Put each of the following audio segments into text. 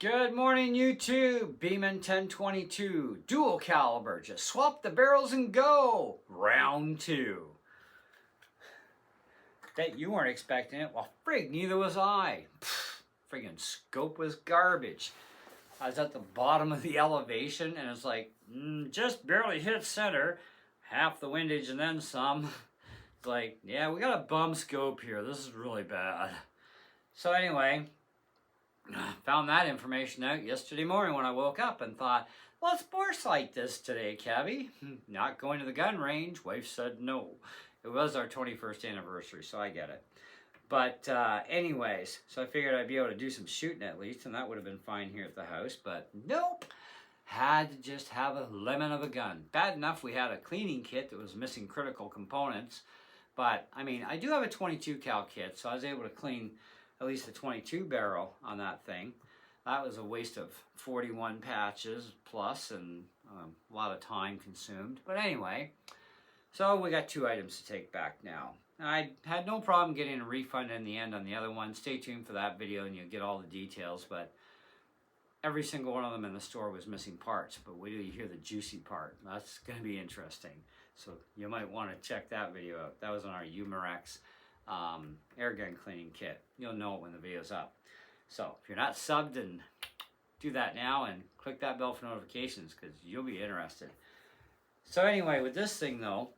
Good morning, YouTube. Beeman 1022, dual caliber. Just swap the barrels and go. Round two. Bet you weren't expecting it. Well, frig, neither was I. Friggin' scope was garbage. I was at the bottom of the elevation and it's like, just barely hit center. Half the windage and then some. It's like, yeah, we got a bum scope here. This is really bad. So anyway, found that information out yesterday morning when I woke up and thought, let's foresight this today, Cabby. Not going to the gun range. Wife said no. It was our 21st anniversary, so I get it. But anyways, so I figured I'd be able to do some shooting at least, and that would have been fine here at the house, but nope. Had to just have a lemon of a gun. Bad enough we had a cleaning kit that was missing critical components, but I mean, I do have a 22 cal kit, so I was able to clean at least a 22 barrel on that thing. That was a waste of 41 patches plus and a lot of time consumed. But anyway, so we got 2 items to take back now. I had no problem getting a refund in the end on the other one. Stay tuned for that video and you'll get all the details. But every single one of them in the store was missing parts. But wait till you hear the juicy part. That's going to be interesting. So you might want to check that video out. That was on our Umarex air gun cleaning kit. You'll know it when the video's up. So if you're not subbed, and do that now and click that bell for notifications because you'll be interested. So anyway, with this thing though,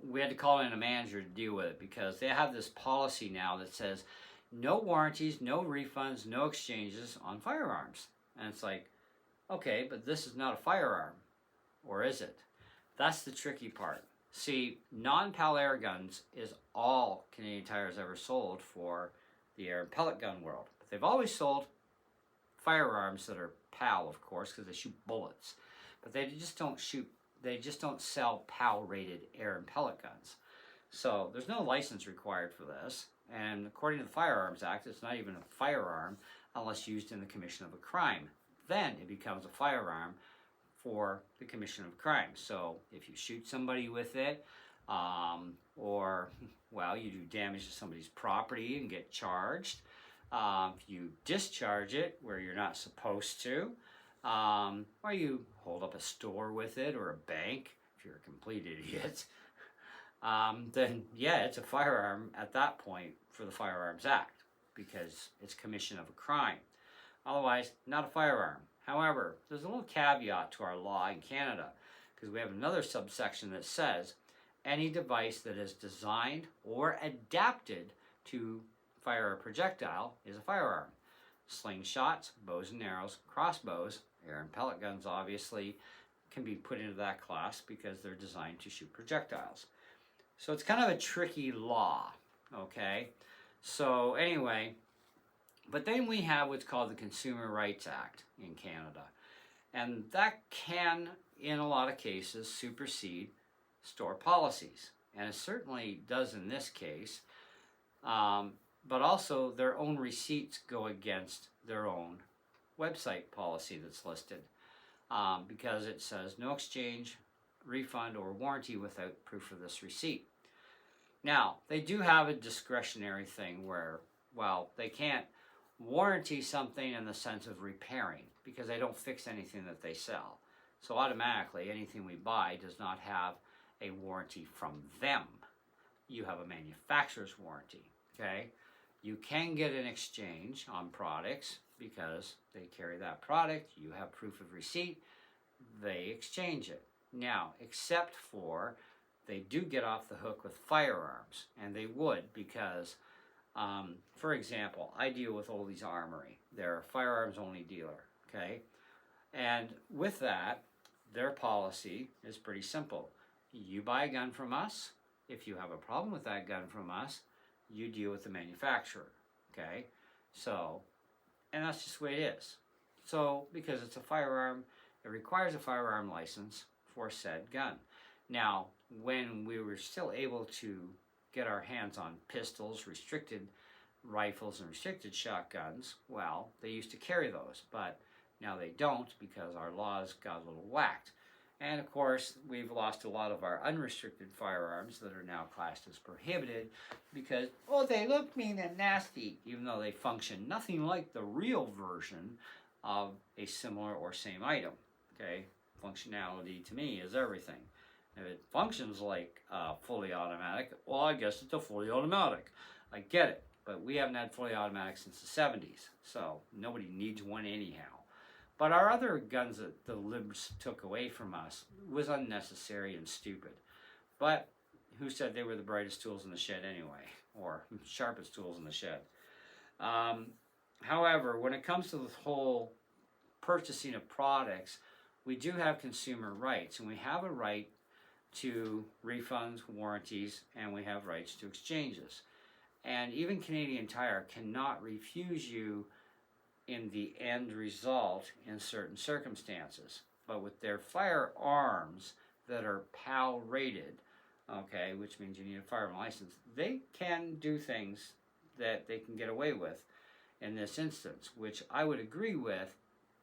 we had to call in a manager to deal with it because they have this policy now that says no warranties, no refunds, no exchanges on firearms. And it's like, okay, but this is not a firearm, or is it? That's the tricky part. See, non-PAL air guns is all Canadian Tire's ever sold for the air and pellet gun world. But they've always sold firearms that are PAL, of course, because they shoot bullets. But they just don't sell PAL rated air and pellet guns. So there's no license required for this. And according to the Firearms Act, it's not even a firearm unless used in the commission of a crime. Then it becomes a firearm for the commission of crime. So if you shoot somebody with it, or, well, you do damage to somebody's property and get charged, if you discharge it where you're not supposed to, or you hold up a store with it or a bank, if you're a complete idiot, then yeah, it's a firearm at that point for the Firearms Act because it's commission of a crime. Otherwise, not a firearm. However, there's a little caveat to our law in Canada because we have another subsection that says any device that is designed or adapted to fire a projectile is a firearm. Slingshots, bows and arrows, crossbows, air and pellet guns obviously can be put into that class because they're designed to shoot projectiles. So it's kind of a tricky law, okay? So anyway, but then we have what's called the Consumer Rights Act in Canada. And that can, in a lot of cases, supersede store policies. And it certainly does in this case. But also their own receipts go against their own website policy that's listed. Because it says no exchange, refund, or warranty without proof of this receipt. Now, they do have a discretionary thing where, well, they can't warranty something in the sense of repairing because they don't fix anything that they sell. So automatically anything we buy does not have a warranty from them. You have a manufacturer's warranty, okay? You can get an exchange on products because they carry that product, you have proof of receipt, they exchange it. Now, except for they do get off the hook with firearms, and they would because for example, I deal with Oldie's Armory. They're a firearms only dealer, okay? And with that, their policy is pretty simple. You buy a gun from us. If you have a problem with that gun from us, you deal with the manufacturer, okay? So, and that's just the way it is. So, because it's a firearm, it requires a firearm license for said gun. Now, when we were still able to get our hands on pistols, restricted rifles, and restricted shotguns, well, they used to carry those, but now they don't because our laws got a little whacked. And of course, we've lost a lot of our unrestricted firearms that are now classed as prohibited because, oh, they look mean and nasty, even though they function nothing like the real version of a similar or same item. Okay, functionality to me is everything. If it functions like fully automatic, well, I guess it's a fully automatic. I get it, but we haven't had fully automatic since the 70s, so nobody needs one anyhow. But our other guns that the libs took away from us was unnecessary and stupid. But who said they were the brightest tools in the shed anyway, or sharpest tools in the shed? However, when it comes to the whole purchasing of products, we do have consumer rights, and we have a right to refunds, warranties, and we have rights to exchanges. And even Canadian Tire cannot refuse you in the end result in certain circumstances. But with their firearms that are PAL rated, okay, which means you need a firearm license, they can do things that they can get away with in this instance, which I would agree with,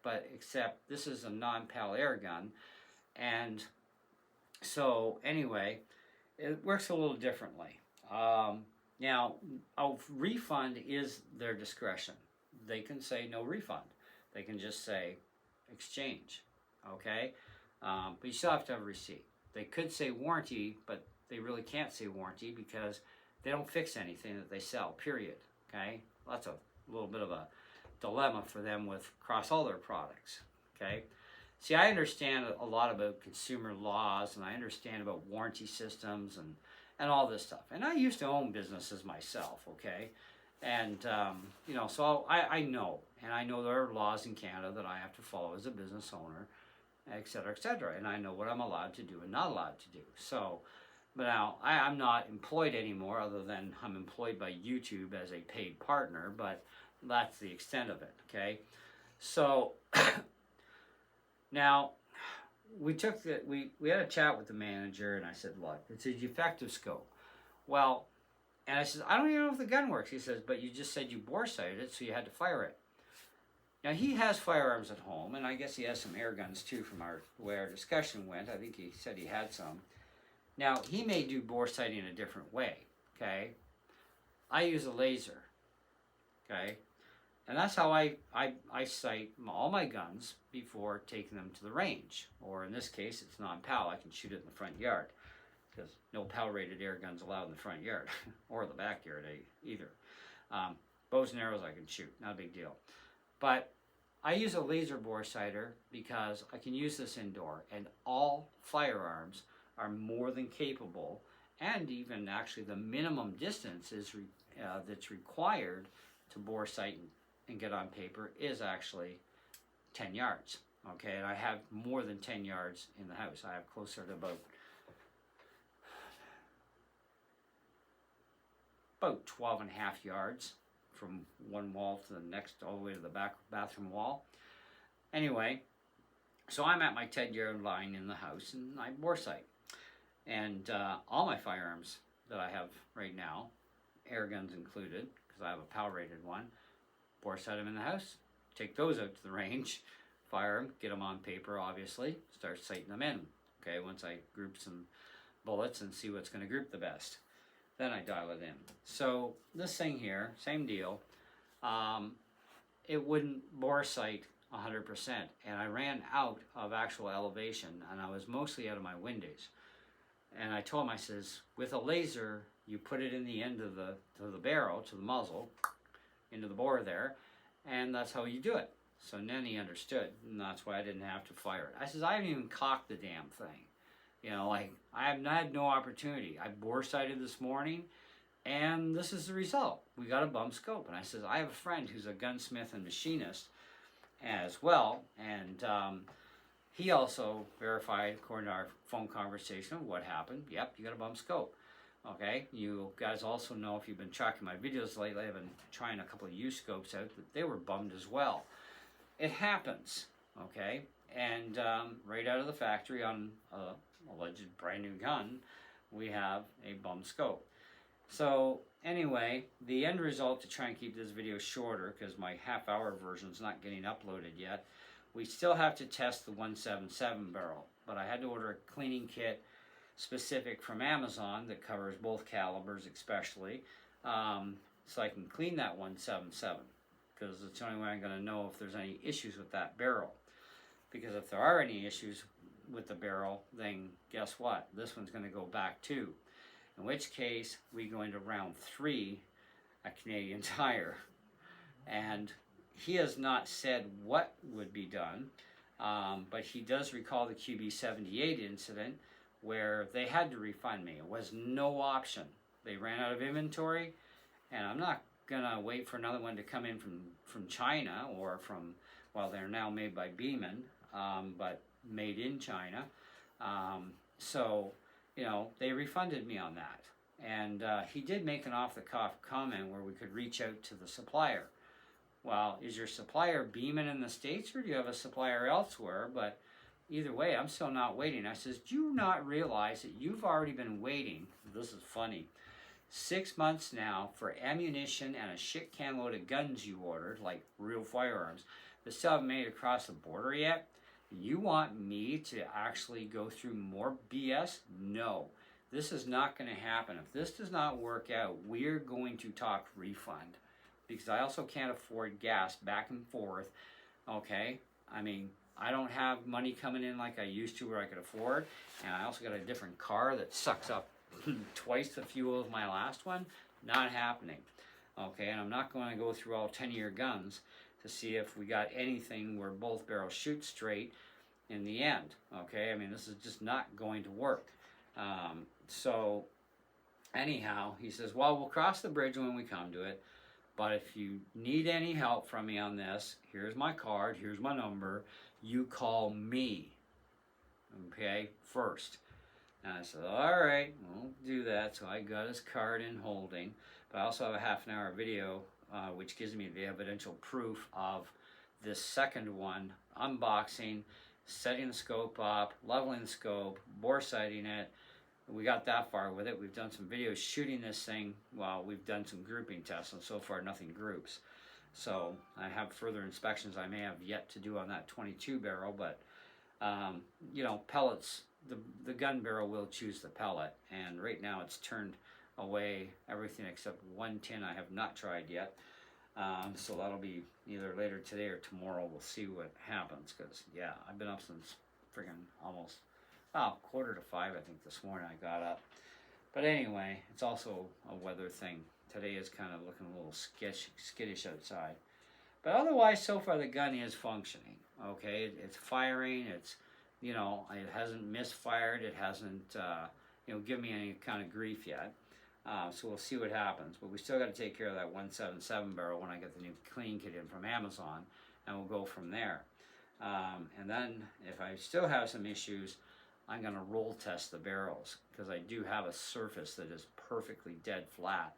but except this is a non-PAL air gun, and so anyway, it works a little differently. Now, a refund is their discretion. They can say no refund. They can just say exchange, okay? But you still have to have a receipt. They could say warranty, but they really can't say warranty because they don't fix anything that they sell, period, okay? Well, that's a little bit of a dilemma for them with across all their products, okay? See, I understand a lot about consumer laws, and I understand about warranty systems and all this stuff. And I used to own businesses myself, okay? And, you know, so I know. And I know there are laws in Canada that I have to follow as a business owner, et cetera, et cetera. And I know what I'm allowed to do and not allowed to do. So, but now, I'm not employed anymore, other than I'm employed by YouTube as a paid partner, but that's the extent of it, okay? So, now, we had a chat with the manager, and I said, look, it's a defective scope. Well, and I said, I don't even know if the gun works. He says, but you just said you bore sighted it, so you had to fire it. Now, he has firearms at home, and I guess he has some air guns, too, from the way our discussion went. I think he said he had some. Now, he may do bore sighting a different way, okay? I use a laser, okay? And that's how I sight all my guns before taking them to the range. Or in this case, it's non-PAL. I can shoot it in the front yard because no PAL-rated air guns allowed in the front yard or the backyard either. Bows and arrows I can shoot, not a big deal. But I use a laser bore sighter because I can use this indoor, and all firearms are more than capable, and even actually the minimum distance is that's required to bore sight and get on paper is actually 10 yards, okay? And I have more than 10 yards in the house. I have closer to about 12 and a half yards from one wall to the next, all the way to the back bathroom wall. Anyway, so I'm at my 10-yard line in the house, and I bore sight. And all my firearms that I have right now, air guns included, because I have a PAL-rated one, bore sight them in the house, take those out to the range, fire them, get them on paper, obviously, start sighting them in. Okay, once I group some bullets and see what's going to group the best, then I dial it in. So this thing here, same deal. It wouldn't bore sight 100%, and I ran out of actual elevation, and I was mostly out of my windows. And I told him, I says, with a laser, you put it in the end of the barrel, to the muzzle, into the bore there, and that's how you do it. So then he understood, and that's why I didn't have to fire it. I says, I haven't even cocked the damn thing. You know, like, I have had no opportunity. I bore sighted this morning, and this is the result. We got a bum scope. And I says, I have a friend who's a gunsmith and machinist as well, and he also verified, according to our phone conversation, what happened. Yep, you got a bum scope. Okay, you guys also know, if you've been tracking my videos lately, I've been trying a couple of U-scopes out, that they were bummed as well. It happens, okay? And right out of the factory on a alleged brand new gun, we have a bum scope. So anyway, the end result, to try and keep this video shorter, because my half-hour version is not getting uploaded yet, we still have to test the 177 barrel. but I had to order a cleaning kit specific from Amazon that covers both calibers especially, so I can clean that 177, because it's the only way I'm going to know if there's any issues with that barrel. Because if there are any issues with the barrel, then guess what? This one's going to go back too. In which case, we go into round 3 at Canadian Tire. And he has not said what would be done, but he does recall the QB78 incident where they had to refund me. It was no option. They ran out of inventory, and I'm not going to wait for another one to come in from China or from, well, they're now made by Beeman, but made in China. So, you know, they refunded me on that. And he did make an off-the-cuff comment where we could reach out to the supplier. Well, is your supplier Beeman in the States, or do you have a supplier elsewhere? But either way, I'm still not waiting. I says, do you not realize that you've already been waiting, this is funny, 6 months now for ammunition and a shit can load of guns you ordered, like real firearms, that still haven't made it across the border yet? You want me to actually go through more BS? No. This is not going to happen. If this does not work out, we're going to talk refund. Because I also can't afford gas back and forth, okay? I mean, I don't have money coming in like I used to where I could afford, and I also got a different car that sucks up twice the fuel of my last one. Not happening, okay? And I'm not going to go through all 10-year guns to see if we got anything where both barrels shoot straight in the end, okay? I mean, this is just not going to work. So, anyhow, he says, well, we'll cross the bridge when we come to it. But if you need any help from me on this, here's my card, here's my number, you call me, okay, first. And I said, all right, we'll do that. So I got his card in holding, but I also have a half-an-hour video, which gives me the evidential proof of this second one, unboxing, setting the scope up, leveling the scope, bore sighting it. We got that far with it. We've done some videos shooting this thing. Well, we've done some grouping tests, and so far nothing groups. So I have further inspections I may have yet to do on that 22 barrel, but you know, pellets, the gun barrel will choose the pellet, and right now it's turned away everything except one tin I have not tried yet. So that'll be either later today or tomorrow. We'll see what happens, because yeah, I've been up since friggin' almost 4:45, I think, this morning I got up. But anyway, it's also a weather thing. Today is kind of looking a little skittish outside. But otherwise, so far the gun is functioning. Okay, it's firing. It's, you know, it hasn't misfired. It hasn't, you know, given me any kind of grief yet. So we'll see what happens. But we still got to take care of that 177 barrel when I get the new clean kit in from Amazon, and we'll go from there. And then if I still have some issues, I'm going to roll test the barrels, because I do have a surface that is perfectly dead flat,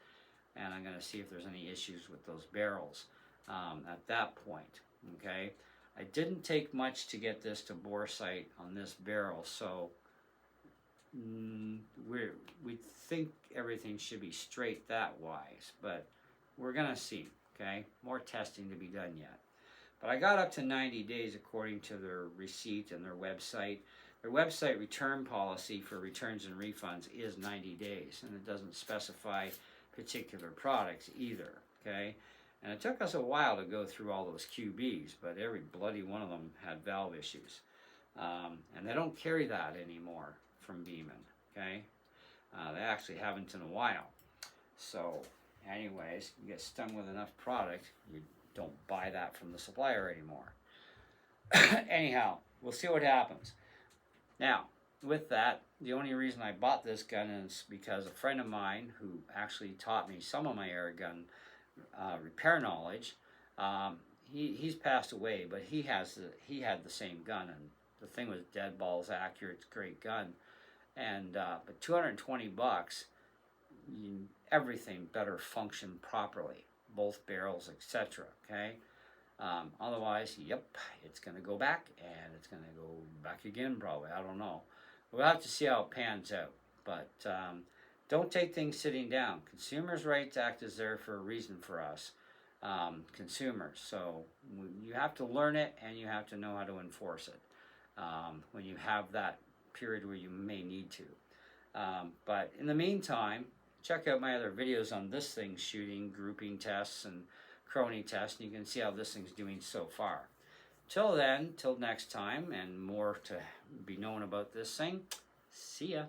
and I'm going to see if there's any issues with those barrels at that point, okay? I didn't take much to get this to bore sight on this barrel, so we think everything should be straight that wise, but we're going to see, okay? More testing to be done yet. But I got up to 90 days according to their receipt and their website. Their website return policy for returns and refunds is 90 days, and it doesn't specify particular products either, okay? And it took us a while to go through all those QBs, but every bloody one of them had valve issues. And they don't carry that anymore from Beeman, okay? They actually haven't in a while. So, anyways, you get stung with enough product, you don't buy that from the supplier anymore. Anyhow, we'll see what happens. Now, with that, the only reason I bought this gun is because a friend of mine who actually taught me some of my air gun repair knowledge, he's passed away, but he had the same gun, and the thing was dead balls accurate. It's a great gun, and but $220, everything better function properly, both barrels, etc. Okay. Otherwise, yep, it's going to go back, and it's going to go back again probably. I don't know. We'll have to see how it pans out. But don't take things sitting down. Consumers' Rights Act is there for a reason for us, consumers. So you have to learn it, and you have to know how to enforce it. when you have that period where you may need to. But in the meantime, check out my other videos on this thing, shooting, grouping tests, and crony tests, and you can see how this thing's doing so far. Till then, till next time, and more to be known about this thing, see ya.